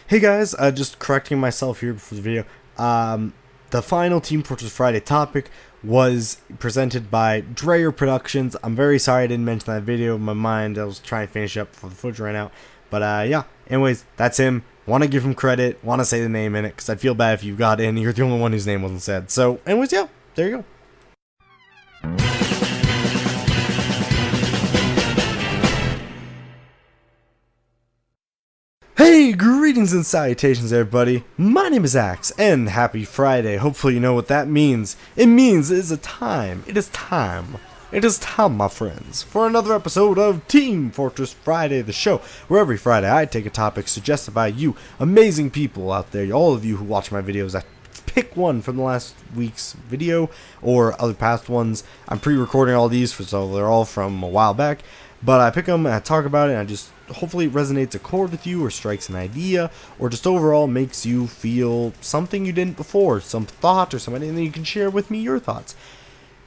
Hey guys, just correcting myself here before the video. The final Team Fortress Friday topic was presented by Dreyer Productions. I'm very sorry I didn't mention that video in my mind. I was trying to finish up before the footage ran out. But yeah, anyways, that's him. Want to give him credit, want to say the name in it, because I'd feel bad if you got in. You're the only one whose name wasn't said. So, anyways, yeah, there you go. Hey, greetings and salutations everybody. My name is Axe, and happy Friday. Hopefully you know what that means. It means it is a time. It is time. It is time, my friends, for another episode of Team Fortress Friday, the show, where every Friday I take a topic suggested by you amazing people out there, all of you who watch my videos. I pick one from the last week's video, or other past ones. I'm pre-recording all these, so they're all from a while back. But I pick them and I talk about it, and I just hopefully it resonates a chord with you, or strikes an idea, or just overall makes you feel something you didn't before, some thought or something, and then you can share with me your thoughts.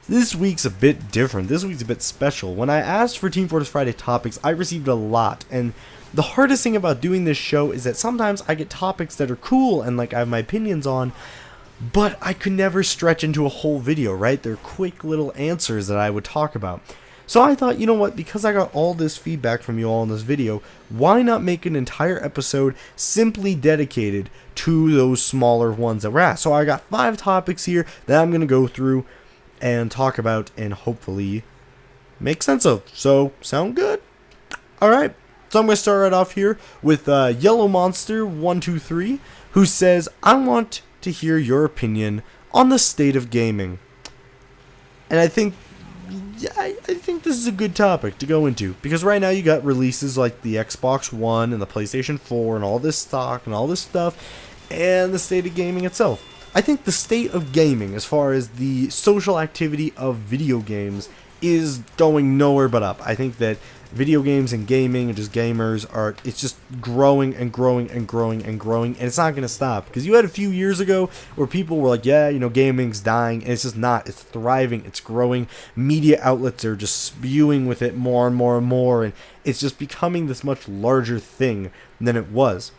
This week's a bit different. This week's a bit special. When I asked for Team Fortress Friday topics, I received a lot, and the hardest thing about doing this show is that sometimes I get topics that are cool and like I have my opinions on, but I could never stretch into a whole video, right? They're quick little answers that I would talk about. So I thought, you know what, because I got all this feedback from you all in this video, why not make an entire episode simply dedicated to those smaller ones that we're at? So I got 5 topics here that I'm going to go through and talk about and hopefully make sense of. So, sound good? Alright, so I'm going to start right off here with Yellow Monster 123, who says, I want to hear your opinion on the state of gaming. And I think I think this is a good topic to go into, because right now you got releases like the Xbox One and the PlayStation 4 and all this stock and all this stuff, and the state of gaming itself. I think the state of gaming, as far as the social activity of video games, is going nowhere but up. I think that video games and gaming and just gamers it's just growing and growing and growing and growing, and it's not going to stop. Because you had a few years ago where people were like, yeah, you know, gaming's dying, and it's just not. It's thriving, it's growing. Media outlets are just spewing with it more and more and more, and it's just becoming this much larger thing than it was.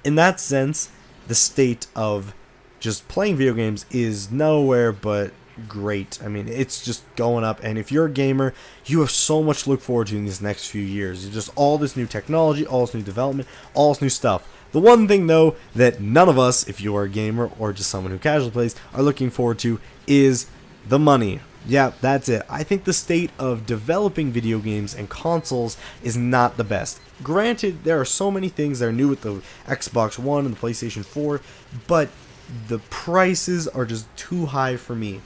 In that sense, the state of just playing video games is nowhere but great. I mean, it's just going up, and if you're a gamer, you have so much to look forward to in these next few years. It's just all this new technology, all this new development, all this new stuff. The one thing, though, that none of us, if you're a gamer or just someone who casually plays, are looking forward to is the money. Yeah, that's it. I think the state of developing video games and consoles is not the best. Granted, there are so many things that are new with the Xbox One and the PlayStation 4, but the prices are just too high for me.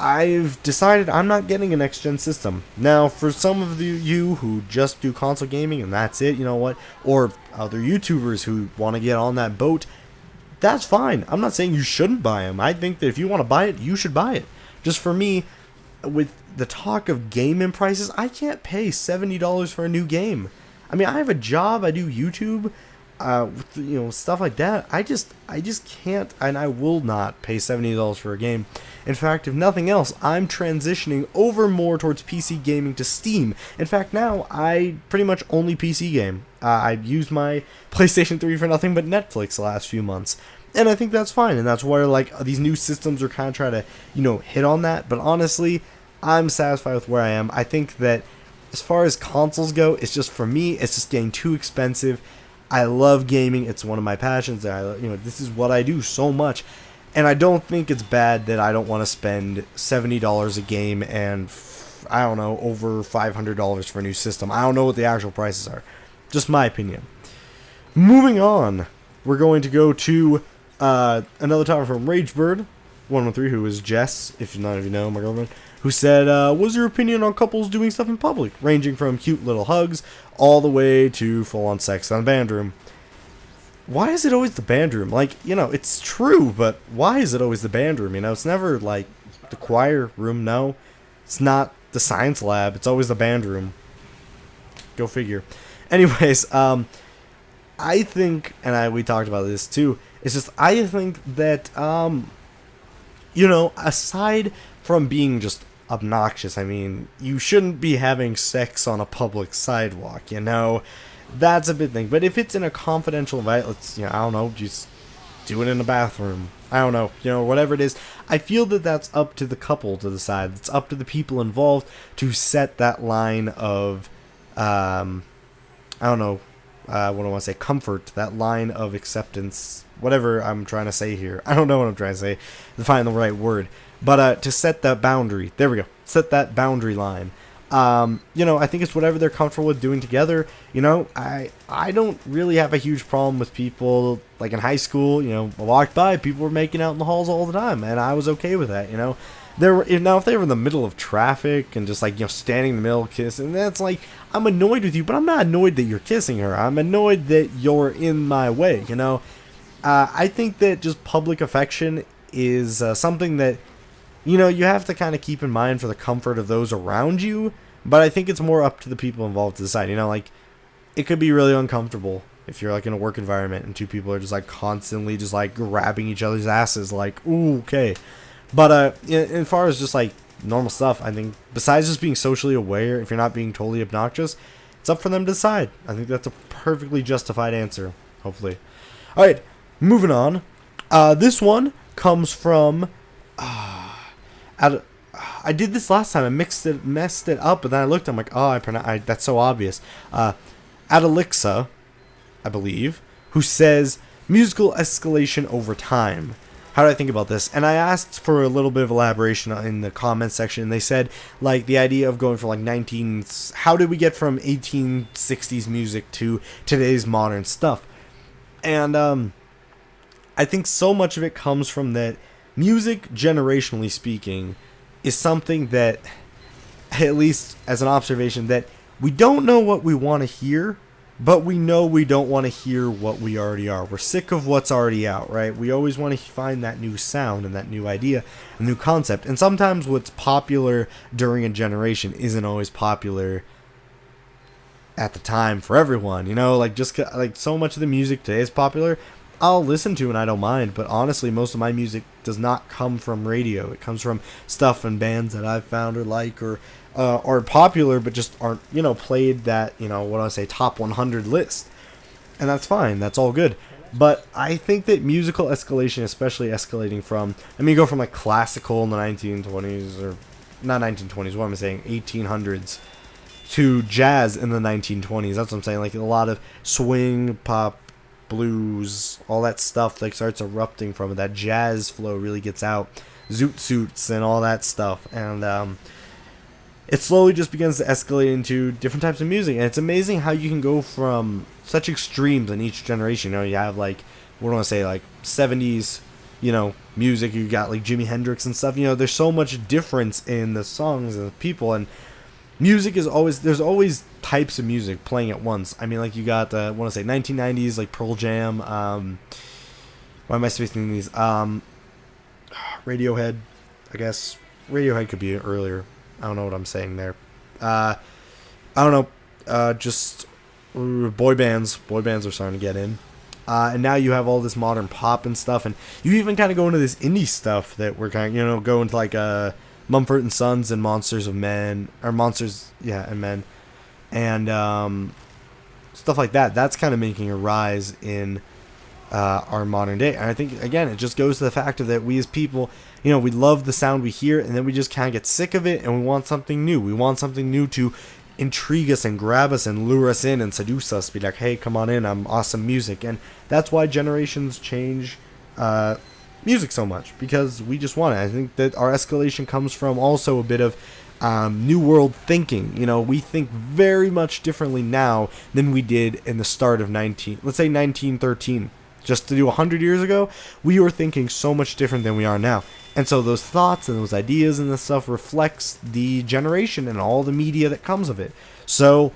I've decided I'm not getting a next-gen system. Now, for some of you who just do console gaming and that's it, you know what, or other YouTubers who want to get on that boat, that's fine. I'm not saying you shouldn't buy them. I think that if you want to buy it, you should buy it. Just for me, with the talk of gaming prices, I can't pay $70 for a new game. I mean, I have a job, I do YouTube, you know, stuff like that. I just can't, and I will not pay $70 for a game. In fact, if nothing else, I'm transitioning over more towards PC gaming to Steam. In fact, now I pretty much only PC game. I've used my PlayStation 3 for nothing but Netflix the last few months, and I think that's fine. And that's where like these new systems are kind of trying to, you know, hit on that. But honestly, I'm satisfied with where I am. I think that as far as consoles go, it's just, for me, it's just getting too expensive. I love gaming. It's one of my passions. This is what I do so much. And I don't think it's bad that I don't want to spend $70 a game and, I don't know, over $500 for a new system. I don't know what the actual prices are. Just my opinion. Moving on, we're going to go to another topic from RageBird113, who is Jess, if none of you know, my girlfriend, who said, what's your opinion on couples doing stuff in public, ranging from cute little hugs all the way to full-on sex in the band room? Why is it always the band room? Like, you know, it's true, but why is it always the band room? You know, it's never, like, the choir room, no. It's not the science lab. It's always the band room. Go figure. Anyways, I think, and we talked about this too, it's just, I think that, you know, aside from being just obnoxious, I mean, you shouldn't be having sex on a public sidewalk, you know? That's a big thing. But if it's in a confidential environment, let's, I don't know, just do it in a bathroom. I don't know, whatever it is. I feel that that's up to the couple to decide. It's up to the people involved to set that line of, I don't know, what do I want to say, comfort, that line of acceptance, whatever I'm trying to say here. I don't know what I'm trying to say, to find the right word. But to set that boundary, there we go, set that boundary line. I think it's whatever they're comfortable with doing together. I don't really have a huge problem with people, like in high school, I walked by, people were making out in the halls all the time, and I was okay with that, Now, if they were in the middle of traffic and just, standing in the middle kissing, that's like, I'm annoyed with you, but I'm not annoyed that you're kissing her. I'm annoyed that you're in my way, I think that just public affection is something that, you have to kind of keep in mind for the comfort of those around you, but I think it's more up to the people involved to decide, it could be really uncomfortable if you're, in a work environment and two people are just, constantly just, grabbing each other's asses, ooh, okay. But as far as just normal stuff, I think besides just being socially aware, if you're not being totally obnoxious, it's up for them to decide. I think that's a perfectly justified answer, hopefully. All right, moving on. This one comes from. I did this last time. I messed it up, but then I looked. I'm like, that's so obvious. Adelixa, I believe, who says musical escalation over time. How do I think about this? And I asked for a little bit of elaboration in the comments section. And they said, the idea of going from, how did we get from 1860s music to today's modern stuff? And, I think so much of it comes from that music, generationally speaking, is something that, at least as an observation, that we don't know what we want to hear, but we know we don't want to hear what we already are. We're sick of what's already out, right? We always want to find that new sound and that new idea, a new concept. And sometimes what's popular during a generation isn't always popular at the time for everyone. So much of the music today is popular, I'll listen to and I don't mind. But honestly, most of my music does not come from radio. It comes from stuff and bands that I've found or are popular, but just aren't, played that, top 100 list. And that's fine. That's all good. But I think that musical escalation, especially escalating from, you go from classical in the 1920s, or not 1920s, what am I saying, 1800s, to jazz in the 1920s. That's what I'm saying. A lot of swing, pop, blues, all that stuff starts erupting from it. That jazz flow really gets out. Zoot suits and all that stuff. And, it slowly just begins to escalate into different types of music. And it's amazing how you can go from such extremes in each generation. You have what do I want to say, 70s, music. You got Jimi Hendrix and stuff. There's so much difference in the songs and the people. And music is there's always types of music playing at once. You got, I want to say 1990s, Pearl Jam. Why am I spacing these? Radiohead, I guess. Radiohead could be earlier. I don't know what I'm saying there. I don't know. Just boy bands. Boy bands are starting to get in. And now you have all this modern pop and stuff. And you even kind of go into this indie stuff that we're kind of, go into Mumford & Sons and Monsters of Men. Or Monsters, and Men. And stuff like that. That's kind of making a rise in our modern day. And I think, again, it just goes to the fact of that we as people, we love the sound we hear, and then we just kind of get sick of it, and we want something new. We want something new to intrigue us and grab us and lure us in and seduce us. Be like, hey, come on in, I'm awesome music. And that's why generations change music so much, because we just want it. I think that our escalation comes from also a bit of new world thinking. We think very much differently now than we did in the start of 1913. Just to do 100 years ago, we were thinking so much different than we are now. And so those thoughts and those ideas and this stuff reflects the generation and all the media that comes of it. So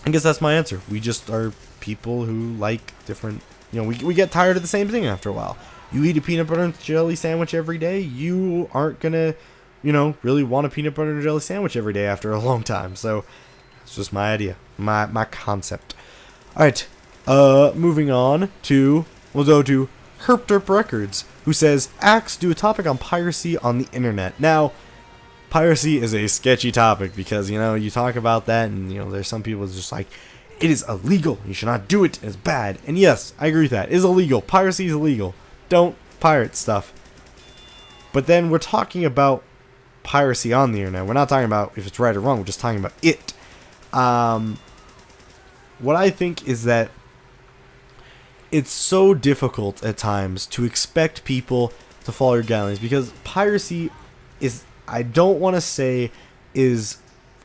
I guess that's my answer. We just are people who like different, we get tired of the same thing after a while. You eat a peanut butter and jelly sandwich every day, you aren't going to, really want a peanut butter and jelly sandwich every day after a long time. So it's just my idea, my concept. All right. Moving on to, we'll go to Herpderp Records, who says, Axe, do a topic on piracy on the internet. Now, piracy is a sketchy topic because, you talk about that and, there's some people just it is illegal. You should not do it. It's bad. And yes, I agree with that. It is illegal. Piracy is illegal. Don't pirate stuff. But then we're talking about piracy on the internet. We're not talking about if it's right or wrong. We're just talking about it. What I think is that it's so difficult at times to expect people to follow your guidelines, because piracy is, I don't want to say is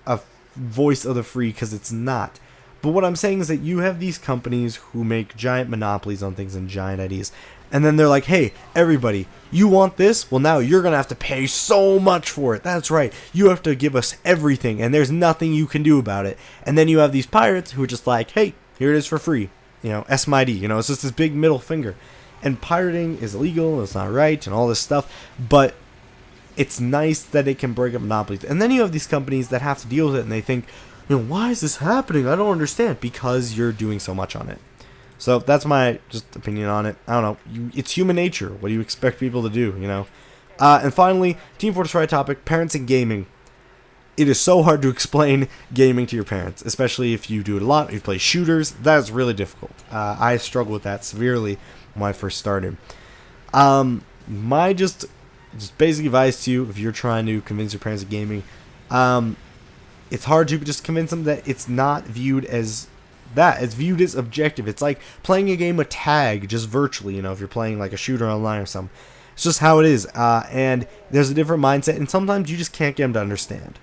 a voice of the free, because it's not. But what I'm saying is that you have these companies who make giant monopolies on things and giant ideas. And then they're like, hey, everybody, you want this? Well, now you're going to have to pay so much for it. That's right. You have to give us everything, and there's nothing you can do about it. And then you have these pirates who are just like, hey, here it is for free. You know, SMID. You know, it's just this big middle finger. And pirating is illegal, it's not right, and all this stuff. But it's nice that it can break up monopolies. And then you have these companies that have to deal with it, and they think, you know, why is this happening? I don't understand. Because you're doing so much on it. So that's my just opinion on it. I don't know. It's human nature. What do you expect people to do, you know? And finally, Team Fortress Friday topic, parents and gaming. It is so hard to explain gaming to your parents, especially if you do it a lot, if you play shooters. That's really difficult. I struggled with that severely when I first started. My just basic advice to you, if you're trying to convince your parents of gaming, it's hard to just convince them that it's not viewed as that. It's viewed as objective. It's like playing a game of tag just virtually, you know, if you're playing like a shooter online or something. It's just how it is. And there's a different mindset, and sometimes you just can't get them to understand.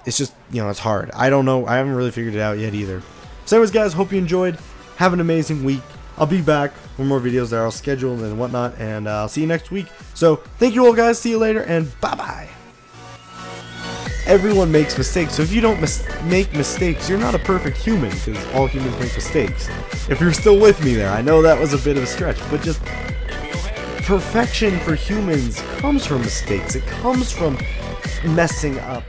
It's just, you know, it's hard. I don't know. I haven't really figured it out yet either. So anyways, guys, hope you enjoyed. Have an amazing week. I'll be back for more videos that I'll schedule and whatnot, and I'll see you next week. So thank you all, guys. See you later, and bye-bye. Everyone makes mistakes, so if you don't make mistakes, you're not a perfect human, because all humans make mistakes. If you're still with me there, I know that was a bit of a stretch, but just perfection for humans comes from mistakes. It comes from messing up.